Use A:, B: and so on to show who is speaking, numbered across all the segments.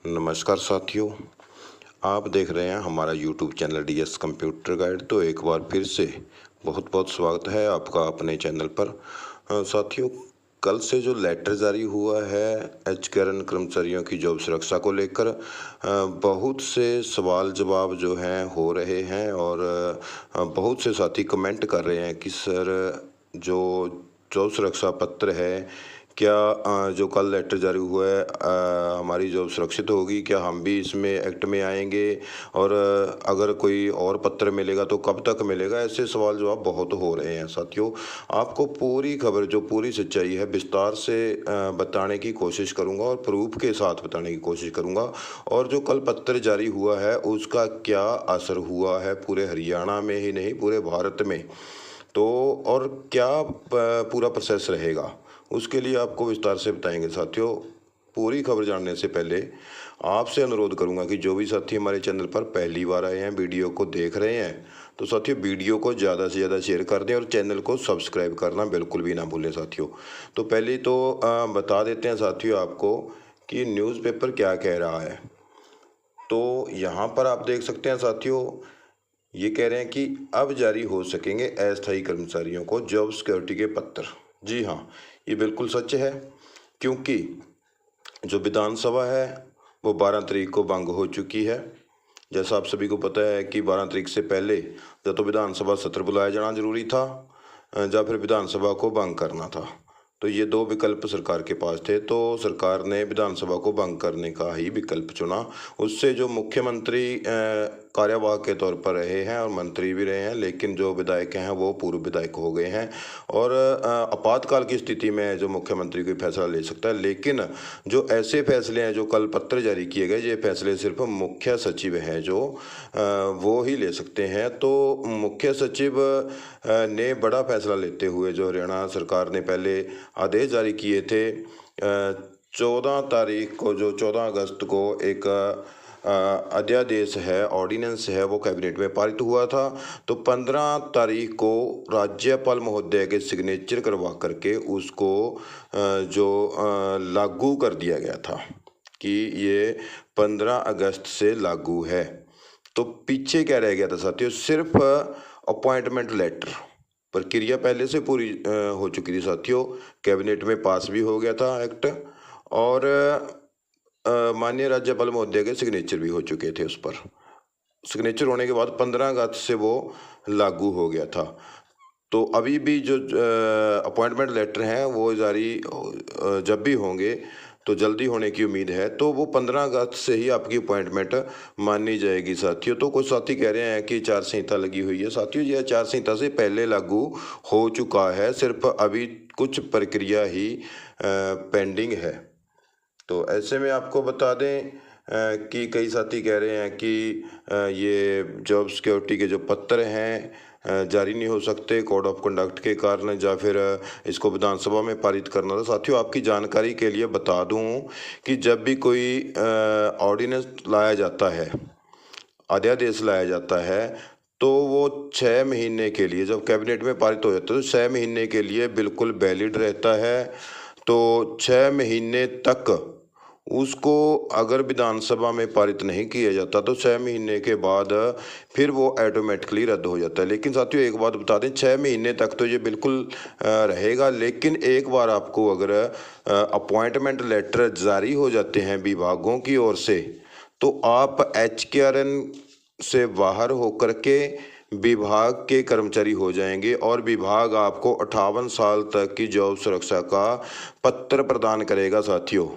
A: नमस्कार साथियों, आप देख रहे हैं हमारा YouTube channel DS computer guide. तो एक बार फिर से बहुत बहुत स्वागत है आपका अपने चैनल पर। साथियों, कल से जो लेटर जारी हुआ है एचकेआरएन कर्मचारियों की जॉब सुरक्षा को लेकर, बहुत से सवाल जवाब जो हैं हो रहे हैं और बहुत से साथी कमेंट कर रहे हैं कि सर, जो जॉब सुरक्षा पत्र है, क्या जो कल लेटर जारी हुआ है हमारी जॉब सुरक्षित होगी? क्या हम भी इसमें एक्ट में आएंगे? और अगर कोई और पत्र मिलेगा तो कब तक मिलेगा? ऐसे सवाल जवाब बहुत हो रहे हैं साथियों। आपको पूरी खबर, जो पूरी सच्चाई है, विस्तार से बताने की कोशिश करूंगा और प्रूफ के साथ बताने की कोशिश करूंगा। और जो कल पत्र जारी हुआ है उसका क्या असर हुआ है पूरे हरियाणा में ही नहीं, पूरे भारत में, तो और क्या पूरा प्रोसेस रहेगा, उसके लिए आपको विस्तार से बताएंगे साथियों। पूरी खबर जानने से पहले आपसे अनुरोध करूंगा कि जो भी साथी हमारे चैनल पर पहली बार आए हैं, वीडियो को देख रहे हैं, तो साथियों वीडियो को ज़्यादा से ज़्यादा शेयर कर दें और चैनल को सब्सक्राइब करना बिल्कुल भी ना भूलें साथियों। तो पहले तो बता देते हैं साथियों आपको कि न्यूज़पेपर क्या कह रहा है। तो यहाँ पर आप देख सकते हैं साथियों, ये कह रहे हैं कि अब जारी हो सकेंगे अस्थायी कर्मचारियों को जॉब सिक्योरिटी के पत्र। जी हाँ, ये बिल्कुल सच है, क्योंकि जो विधानसभा है वो 12 तारीख को भंग हो चुकी है। जैसा आप सभी को पता है कि 12 तारीख से पहले या तो विधानसभा सत्र बुलाया जाना जरूरी था या फिर विधानसभा को भंग करना था। तो ये दो विकल्प सरकार के पास थे, तो सरकार ने विधानसभा को भंग करने का ही विकल्प चुना। उससे जो मुख्यमंत्री कार्यवाहक के तौर पर रहे हैं और मंत्री भी रहे हैं, लेकिन जो विधायक हैं वो पूर्व विधायक हो गए हैं और आपातकाल की स्थिति में जो मुख्यमंत्री कोई फैसला ले सकता है। लेकिन जो ऐसे फैसले हैं जो कल पत्र जारी किए गए, ये फैसले सिर्फ मुख्य सचिव हैं जो वो ही ले सकते हैं। तो मुख्य सचिव ने बड़ा फैसला लेते हुए जो हरियाणा सरकार ने पहले आदेश जारी किए थे, 14 तारीख को, जो 14 अगस्त को एक अध्यादेश है, ऑर्डिनेंस है, वो कैबिनेट में पारित हुआ था। तो 15 तारीख को राज्यपाल महोदय के सिग्नेचर करवा करके उसको लागू कर दिया गया था कि ये 15 अगस्त से लागू है। तो पीछे क्या रह गया था साथियों? सिर्फ अपॉइंटमेंट लेटर। प्रक्रिया पहले से पूरी हो चुकी थी साथियों, कैबिनेट में पास भी हो गया था एक्ट और माननीय राज्यपाल महोदय के सिग्नेचर भी हो चुके थे उस पर। सिग्नेचर होने के बाद 15 अगस्त से वो लागू हो गया था। तो अभी भी जो अपॉइंटमेंट लेटर हैं वो जारी जब भी होंगे तो जल्दी होने की उम्मीद है, तो वो 15 अगस्त से ही आपकी अपॉइंटमेंट मानी जाएगी साथियों। तो कुछ साथी कह रहे हैं कि आचार संहिता लगी हुई है। साथियों, ये आचार संहिता से पहले लागू हो चुका है, सिर्फ अभी कुछ प्रक्रिया ही पेंडिंग है। तो ऐसे में आपको बता दें कि कई साथी कह रहे हैं कि ये जॉब सिक्योरिटी के जो पत्र हैं जारी नहीं हो सकते कोड ऑफ कंडक्ट के कारण, या फिर इसको विधानसभा में पारित करना था। साथियों, आपकी जानकारी के लिए बता दूं कि जब भी कोई ऑर्डिनेंस लाया जाता है, अध्यादेश लाया जाता है, तो वो 6 महीने के लिए, जब कैबिनेट में पारित हो जाता है तो 6 महीने के लिए बिल्कुल वैलिड रहता है। तो 6 महीने तक उसको अगर विधानसभा में पारित नहीं किया जाता तो 6 महीने के बाद फिर वो ऑटोमेटिकली रद्द हो जाता है। लेकिन साथियों, एक बात बता दें, 6 महीने तक तो ये बिल्कुल रहेगा। लेकिन एक बार आपको अगर अपॉइंटमेंट लेटर जारी हो जाते हैं विभागों की ओर से, तो आप एचकेआरएन से बाहर होकर के विभाग के कर्मचारी हो जाएंगे और विभाग आपको 58 साल तक की जॉब सुरक्षा का पत्र प्रदान करेगा साथियों।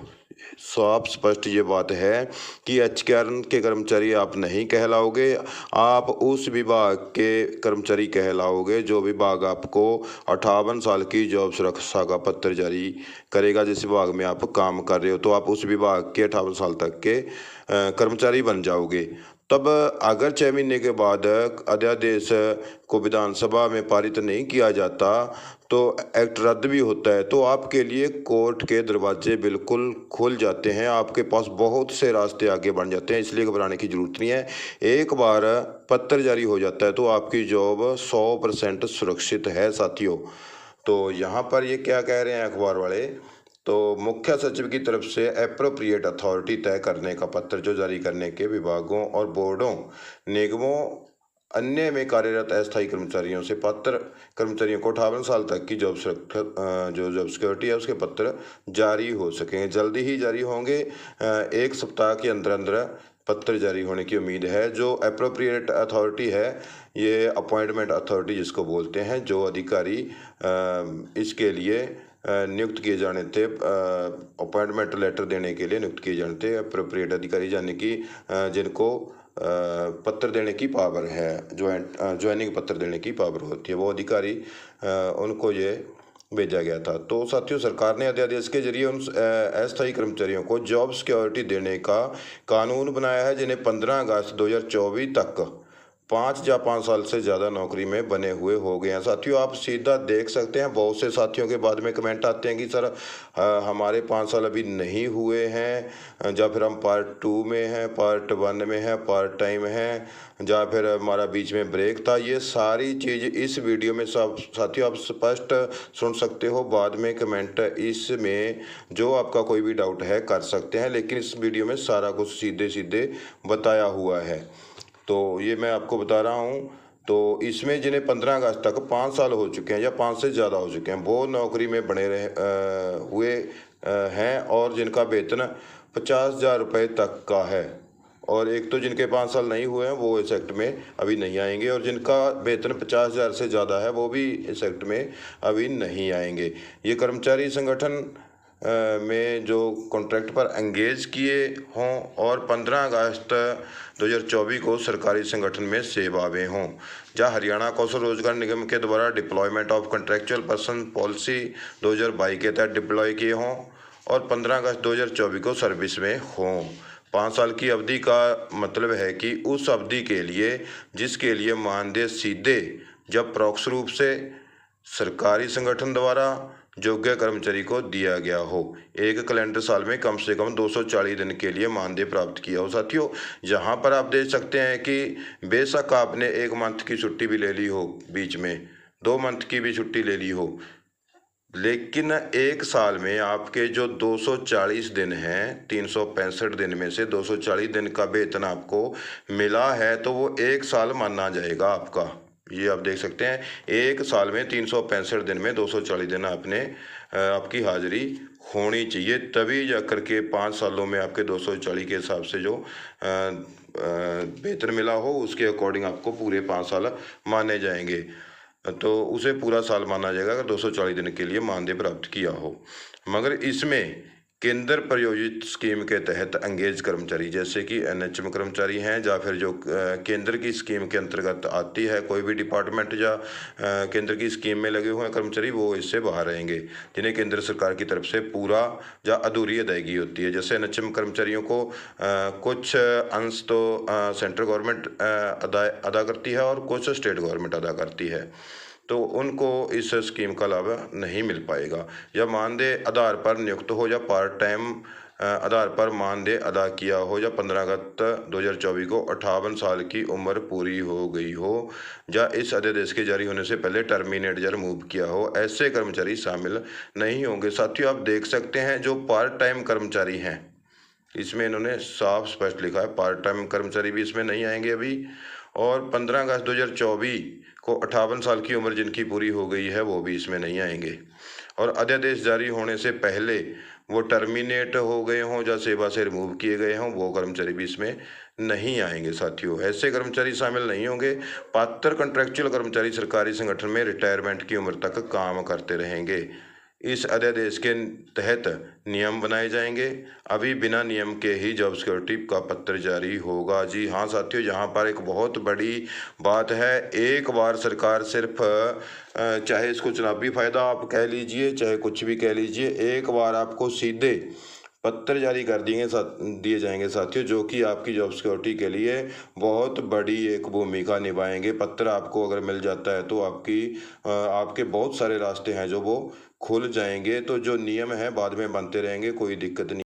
A: साफ स्पष्ट ये बात है कि एचकेआरएन के कर्मचारी आप नहीं कहलाओगे, आप उस विभाग के कर्मचारी कहलाओगे जो विभाग आपको 58 साल की जॉब सुरक्षा का पत्र जारी करेगा। जिस विभाग में आप काम कर रहे हो, तो आप उस विभाग के 58 साल तक के कर्मचारी बन जाओगे। तब अगर 6 महीने के बाद अध्यादेश को विधानसभा में पारित नहीं किया जाता तो एक्ट रद्द भी होता है, तो आपके लिए कोर्ट के दरवाजे बिल्कुल खुल जाते हैं, आपके पास बहुत से रास्ते आगे बढ़ जाते हैं। इसलिए घबराने की जरूरत नहीं है। एक बार पत्र जारी हो जाता है तो आपकी जॉब 100% सुरक्षित है साथियों। तो यहाँ पर ये क्या कह रहे हैं अखबार वाले तो मुख्य सचिव की तरफ से एप्रोप्रिएट अथॉरिटी तय करने का पत्र जो जारी करने के विभागों और बोर्डों, निगमों, अन्य में कार्यरत अस्थायी कर्मचारियों से पात्र कर्मचारियों को 58 साल तक की जॉब सिक्योरिटी है उसके पत्र जारी हो सकेंगे। जल्दी ही जारी होंगे। 1 सप्ताह के अंदर अंदर पत्र जारी होने की उम्मीद है। जो एप्रोप्रिएट अथॉरिटी है, ये अपॉइंटमेंट अथॉरिटी जिसको बोलते हैं, जो अधिकारी इसके लिए नियुक्त किए जाने थे, अपॉइंटमेंट लेटर देने के लिए नियुक्त किए जाने थे एप्रोप्रिएट अधिकारी, यानी कि जिनको पत्र देने की पावर है, ज्वाइनिंग पत्र देने की पावर होती है, वो अधिकारी उनको ये भेजा गया था। तो साथियों, सरकार ने अध्यादेश के जरिए उन अस्थायी कर्मचारियों को जॉब सिक्योरिटी देने का कानून बनाया है जिन्हें 15 अगस्त 2024 तक 5 साल से ज़्यादा नौकरी में बने हुए हो गए हैं। साथियों, आप सीधा देख सकते हैं, बहुत से साथियों के बाद में कमेंट आते हैं कि सर हमारे 5 साल अभी नहीं हुए हैं, या फिर हम पार्ट 2 में हैं, पार्ट 1 में हैं, पार्ट टाइम हैं, या फिर हमारा बीच में ब्रेक था। ये सारी चीज़ इस वीडियो में सब साथियों आप स्पष्ट सुन सकते हो। बाद में कमेंट इसमें जो आपका कोई भी डाउट है कर सकते हैं, लेकिन इस वीडियो में सारा कुछ सीधे सीधे बताया हुआ है। तो ये मैं आपको बता रहा हूँ। तो इसमें जिन्हें 15 अगस्त तक 5 साल हो चुके हैं या 5 से ज़्यादा हो चुके हैं, वो नौकरी में बने हुए हैं, और जिनका वेतन 50,000 रुपये तक का है। और एक तो जिनके 5 साल नहीं हुए हैं वो इस एक्ट में अभी नहीं आएंगे, और जिनका वेतन 50,000 से ज़्यादा है वो भी इस एक्ट में अभी नहीं आएंगे। ये कर्मचारी संगठन में जो कॉन्ट्रैक्ट पर एंगेज किए हों और 15 अगस्त 2024 को सरकारी संगठन में सेवा में हों, जहाँ हरियाणा कौशल रोजगार निगम के द्वारा deployment of contractual person policy 2022 के तहत डिप्लॉय किए हों और 15 अगस्त 2024 को सर्विस में हों। 5 साल की अवधि का मतलब है कि उस अवधि के लिए जिसके लिए मानदेय सीधे जब परोक्ष रूप से सरकारी संगठन द्वारा योग्य कर्मचारी को दिया गया हो, एक कैलेंडर साल में कम से कम 240 दिन के लिए मानदेय प्राप्त किया हो। साथियों, यहाँ पर आप देख सकते हैं कि बेशक आपने 1 मंथ की छुट्टी भी ले ली हो, बीच में 2 मंथ की भी छुट्टी ले ली हो, लेकिन 1 साल में आपके जो 240 दिन हैं, 365 दिन में से 240 दिन का वेतन आपको मिला है, तो वो 1 साल माना जाएगा आपका। ये आप देख सकते हैं, 1 साल में 365 दिन में 240 दिन आपकी हाजिरी होनी चाहिए, तभी जाकर के 5 सालों में आपके 240 के हिसाब से जो वेतन मिला हो उसके अकॉर्डिंग आपको पूरे 5 साल माने जाएंगे। तो उसे पूरा साल माना जाएगा अगर 240 दिन के लिए मानदेय प्राप्त किया हो। मगर इसमें केंद्र प्रायोजित स्कीम के तहत एंगेज कर्मचारी, जैसे कि एनएचएम कर्मचारी हैं, या फिर जो केंद्र की स्कीम के अंतर्गत आती है, कोई भी डिपार्टमेंट या केंद्र की स्कीम में लगे हुए हैं कर्मचारी, वो इससे बाहर रहेंगे, जिन्हें केंद्र सरकार की तरफ से पूरा या अधूरी अदायगी होती है। जैसे एनएचएम कर्मचारियों को कुछ अंश तो सेंट्रल गवर्नमेंट अदा करती है और कुछ स्टेट गवर्नमेंट अदा करती है, तो उनको इस स्कीम का लाभ नहीं मिल पाएगा। या मानदेय आधार पर नियुक्त हो या पार्ट टाइम आधार पर मानदेय अदा किया हो, या 15 अगस्त 2024 को 58 साल की उम्र पूरी हो गई हो, या इस अध्यादेश के जारी होने से पहले टर्मिनेट या रिमूव किया हो, ऐसे कर्मचारी शामिल नहीं होंगे। साथियों, आप देख सकते हैं जो पार्ट टाइम कर्मचारी हैं, इसमें इन्होंने साफ स्पष्ट लिखा है, पार्ट टाइम कर्मचारी भी इसमें नहीं आएंगे अभी। और 15 अगस्त 2024 को 58 साल की उम्र जिनकी पूरी हो गई है वो भी इसमें नहीं आएंगे। और अध्यादेश जारी होने से पहले वो टर्मिनेट हो गए हों या सेवा से रिमूव किए गए हों, वो कर्मचारी भी इसमें नहीं आएंगे। साथियों, ऐसे कर्मचारी शामिल नहीं होंगे। पात्र कॉन्ट्रैक्चुअल कर्मचारी सरकारी संगठन में रिटायरमेंट की उम्र तक काम करते रहेंगे। इस अध्यादेश के तहत नियम बनाए जाएंगे। अभी बिना नियम के ही जॉब सिक्योरिटी का पत्र जारी होगा। जी हाँ साथियों, यहाँ पर एक बहुत बड़ी बात है। एक बार सरकार सिर्फ चाहे इसको चुनावी फायदा आप कह लीजिए, चाहे कुछ भी कह लीजिए, एक बार आपको सीधे पत्र जारी कर दिए जाएंगे साथियों, जो कि आपकी जॉब सिक्योरिटी के लिए बहुत बड़ी एक भूमिका निभाएंगे। पत्र आपको अगर मिल जाता है तो आपके बहुत सारे रास्ते हैं जो वो खुल जाएंगे। तो जो नियम है बाद में बनते रहेंगे, कोई दिक्कत नहीं।